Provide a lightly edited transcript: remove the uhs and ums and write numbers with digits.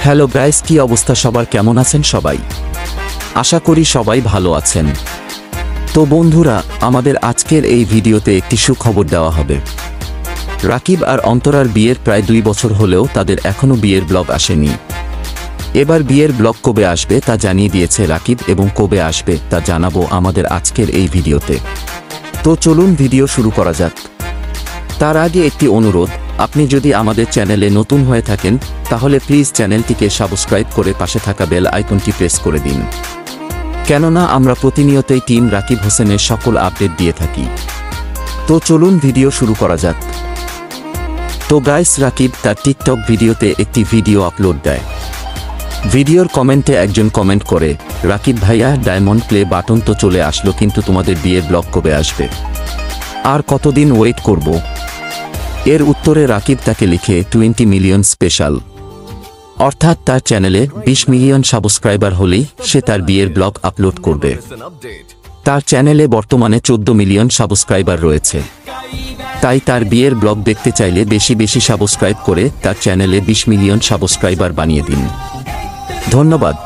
Hello guys, কি অবস্থা সবার? কেমন আছেন সবাই? আশা করি সবাই ভালো আছেন। তো বন্ধুরা, আমাদের আজকের এই ভিডিওতে একটি সুখবর দেওয়া হবে। রাকিব আর অন্তরার বিয়ের প্রায় 2 বছর হলেও তাদের এখনও বিয়ের ব্লগ আসেনি। এবার বিয়ের ব্লগ কবে আসবে তা জানিয়ে দিয়েছে রাকিব, এবং কবে আসবে তা জানাবো আমাদের আজকের এই ভিডিওতে। তো চলুন ভিডিও শুরু করা যাক। তার আগে একটি অনুরোধ, আপনি যদি আমাদের চ্যানেলে নতুন হয়ে থাকেন তাহলে প্লিজ চ্যানেলটিকে সাবস্ক্রাইব করে পাশে থাকা বেল আইকনটি প্রেস করে দিন, কেননা আমরা প্রতিনিয়তই টিম রাকিব হোসেনের সকল আপডেট দিয়ে থাকি। তো চলুন ভিডিও শুরু করা যাক। তো গাইস, রাকিব তার টিকটক ভিডিওতে একটি ভিডিও আপলোড দেয়। ভিডিওর কমেন্টে একজন কমেন্ট করে, রাকিব ভাইয়া, ডায়মন্ড প্লে বাটন তো চলে আসলো, কিন্তু তোমাদের বিয়ের ব্লগ কবে আসবে? আর কতদিন ওয়েট করব? এর উত্তরে রাকিব তাকে লিখে 20 মিলিয়ন স্পেশাল, অর্থাৎ তার চ্যানেলে 20 মিলিয়ন সাবস্ক্রাইবার হলেই সে তার বিয়ের ব্লগ আপলোড করবে। তার চ্যানেলে বর্তমানে 14 মিলিয়ন সাবস্ক্রাইবার রয়েছে, তাই তার বিয়ের ব্লগ দেখতে চাইলে বেশি বেশি সাবস্ক্রাইব করে তার চ্যানেলে 20 মিলিয়ন সাবস্ক্রাইবার বানিয়ে দিন। ধন্যবাদ।